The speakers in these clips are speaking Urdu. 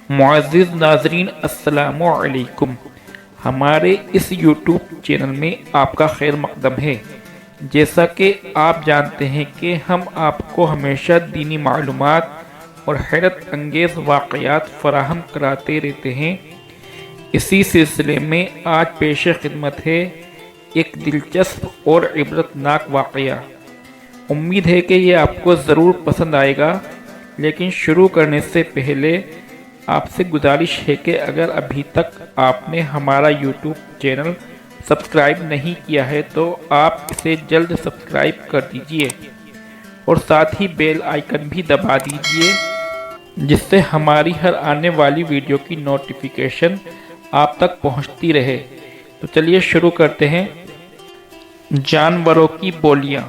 معزز ناظرین السلام علیکم۔ ہمارے اس یوٹیوب چینل میں آپ کا خیر مقدم ہے۔ جیسا کہ آپ جانتے ہیں کہ ہم آپ کو ہمیشہ دینی معلومات اور حیرت انگیز واقعات فراہم کراتے رہتے ہیں۔ اسی سلسلے میں آج پیش خدمت ہے ایک دلچسپ اور عبرت ناک واقعہ۔ امید ہے کہ یہ آپ کو ضرور پسند آئے گا، لیکن شروع کرنے سے پہلے آپ سے گزارش ہے کہ اگر ابھی تک آپ نے ہمارا یوٹیوب چینل سبسکرائب نہیں کیا ہے تو آپ اسے جلد سبسکرائب کر دیجئے اور ساتھ ہی بیل آئیکن بھی دبا دیجئے، جس سے ہماری ہر آنے والی ویڈیو کی نوٹیفیکیشن آپ تک پہنچتی رہے۔ تو چلیے شروع کرتے ہیں۔ جانوروں کی بولیاں۔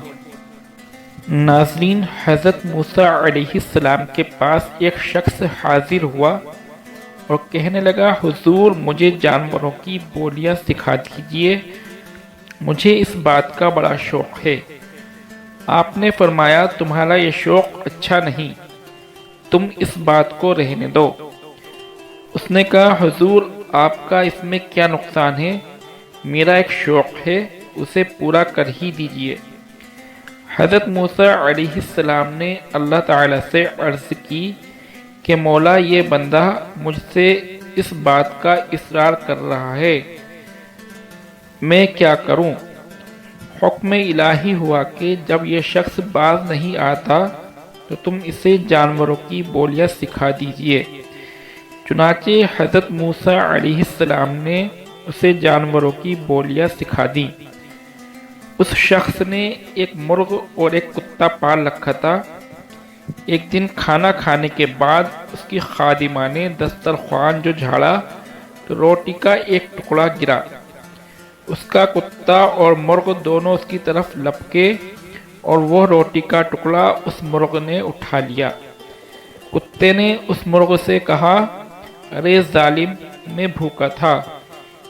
ناظرین، حضرت موسیٰ علیہ السلام کے پاس ایک شخص حاضر ہوا اور کہنے لگا، حضور مجھے جانوروں کی بولیاں سکھا دیجئے، مجھے اس بات کا بڑا شوق ہے۔ آپ نے فرمایا، تمہارا یہ شوق اچھا نہیں، تم اس بات کو رہنے دو۔ اس نے کہا، حضور آپ کا اس میں کیا نقصان ہے، میرا ایک شوق ہے، اسے پورا کر ہی دیجئے۔ حضرت موسیٰ علیہ السلام نے اللہ تعالیٰ سے عرض کی کہ مولا، یہ بندہ مجھ سے اس بات کا اصرار کر رہا ہے، میں کیا کروں؟ حکم الہی ہوا کہ جب یہ شخص باز نہیں آتا تو تم اسے جانوروں کی بولیاں سکھا دیجئے۔ چنانچہ حضرت موسیٰ علیہ السلام نے اسے جانوروں کی بولیاں سکھا دیں۔ اس شخص نے ایک مرغ اور ایک کتا پال رکھا تھا۔ ایک دن کھانا کھانے کے بعد اس کی خادمہ نے دسترخوان جو جھاڑا تو روٹی کا ایک ٹکڑا گرا۔ اس کا کتا اور مرغ دونوں اس کی طرف لپکے اور وہ روٹی کا ٹکڑا اس مرغ نے اٹھا لیا۔ کتے نے اس مرغ سے کہا، ارے ظالم، میں بھوکا تھا،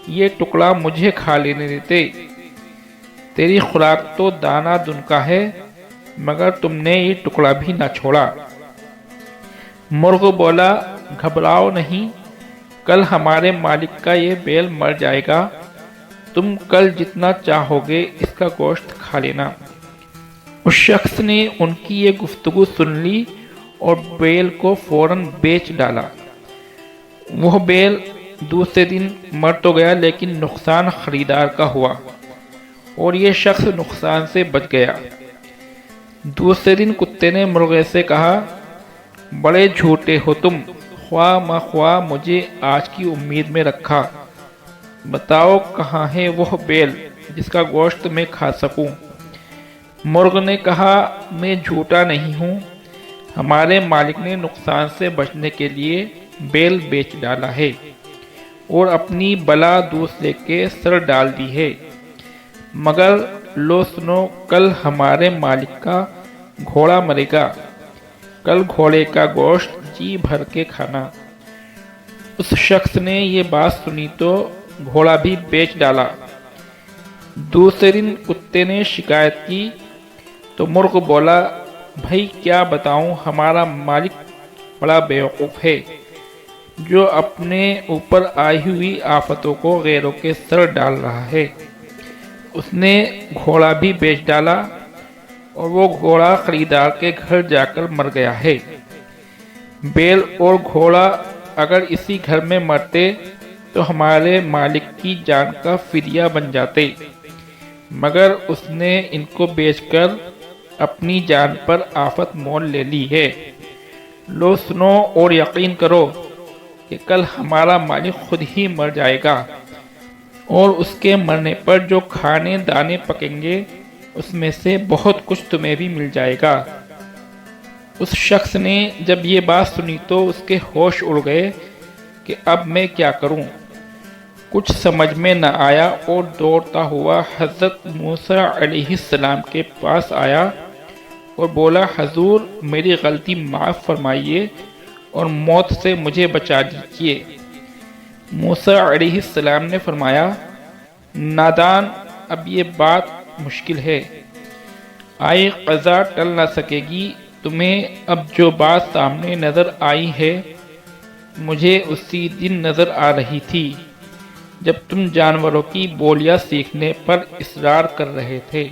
یہ ٹکڑا مجھے کھا لینے دیتے، تیری خوراک تو دانہ دن کا ہے، مگر تم نے یہ ٹکڑا بھی نہ چھوڑا۔ مرغ بولا، گھبراؤ نہیں، کل ہمارے مالک کا یہ بیل مر جائے گا، تم کل جتنا چاہو گے اس کا گوشت کھا لینا۔ اس شخص نے ان کی یہ گفتگو سن لی اور بیل کو فوراً بیچ ڈالا۔ وہ بیل دوسرے دن مر تو گیا، لیکن نقصان خریدار کا ہوا اور یہ شخص نقصان سے بچ گیا۔ دوسرے دن کتے نے مرغے سے کہا، بڑے جھوٹے ہو تم، خواہ مخواہ مجھے آج کی امید میں رکھا، بتاؤ کہاں ہے وہ بیل جس کا گوشت میں کھا سکوں؟ مرغ نے کہا، میں جھوٹا نہیں ہوں، ہمارے مالک نے نقصان سے بچنے کے لیے بیل بیچ ڈالا ہے اور اپنی بلا دوسرے کے سر ڈال دی ہے، مگر لو سنو، کل ہمارے مالک کا گھوڑا مرے گا، کل گھوڑے کا گوشت جی بھر کے کھانا۔ اس شخص نے یہ بات سنی تو گھوڑا بھی بیچ ڈالا۔ دوسرے دن کتے نے شکایت کی تو مرغ بولا، بھائی کیا بتاؤں، ہمارا مالک بڑا بیوقوف ہے جو اپنے اوپر آئی ہوئی آفتوں کو غیروں کے سر ڈال رہا ہے۔ اس نے گھوڑا بھی بیچ ڈالا اور وہ گھوڑا خریدار کے گھر جا کر مر گیا ہے۔ بیل اور گھوڑا اگر اسی گھر میں مرتے تو ہمارے مالک کی جان کا فدیہ بن جاتے، مگر اس نے ان کو بیچ کر اپنی جان پر آفت مول لے لی ہے۔ لو سنو اور یقین کرو کہ کل ہمارا مالک خود ہی مر جائے گا اور اس کے مرنے پر جو کھانے دانے پکیں گے اس میں سے بہت کچھ تمہیں بھی مل جائے گا۔ اس شخص نے جب یہ بات سنی تو اس کے ہوش اڑ گئے کہ اب میں کیا کروں؟ کچھ سمجھ میں نہ آیا اور دوڑتا ہوا حضرت موسیٰ علیہ السلام کے پاس آیا اور بولا، حضور میری غلطی معاف فرمائیے اور موت سے مجھے بچا دیجیے۔ موسیٰ علیہ السلام نے فرمایا، نادان، اب یہ بات مشکل ہے، آئی قضا ٹل نہ سکے گی، تمہیں اب جو بات سامنے نظر آئی ہے مجھے اسی دن نظر آ رہی تھی جب تم جانوروں کی بولیاں سیکھنے پر اصرار کر رہے تھے۔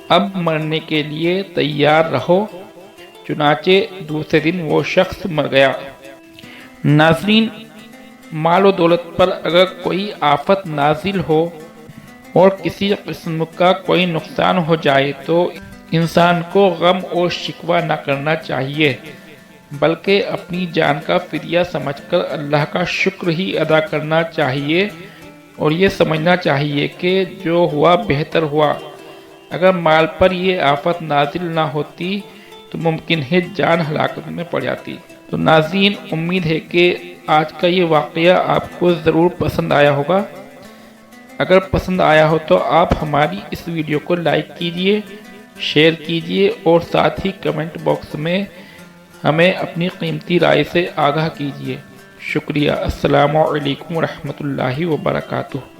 اب مرنے کے لیے تیار رہو۔ چنانچہ دوسرے دن وہ شخص مر گیا۔ ناظرین، مال و دولت پر اگر کوئی آفت نازل ہو اور کسی قسم کا کوئی نقصان ہو جائے تو انسان کو غم اور شکوہ نہ کرنا چاہیے، بلکہ اپنی جان کا فدیہ سمجھ کر اللہ کا شکر ہی ادا کرنا چاہیے اور یہ سمجھنا چاہیے کہ جو ہوا بہتر ہوا۔ اگر مال پر یہ آفت نازل نہ ہوتی تو ممکن ہے جان ہلاکت میں پڑ جاتی۔ تو ناظرین، امید ہے کہ آج کا یہ واقعہ آپ کو ضرور پسند آیا ہوگا۔ اگر پسند آیا ہو تو آپ ہماری اس ویڈیو کو لائک کیجئے، شیئر کیجئے اور ساتھ ہی کمنٹ باکس میں ہمیں اپنی قیمتی رائے سے آگاہ کیجئے۔ شکریہ۔ السلام علیکم ورحمۃ اللہ وبرکاتہ۔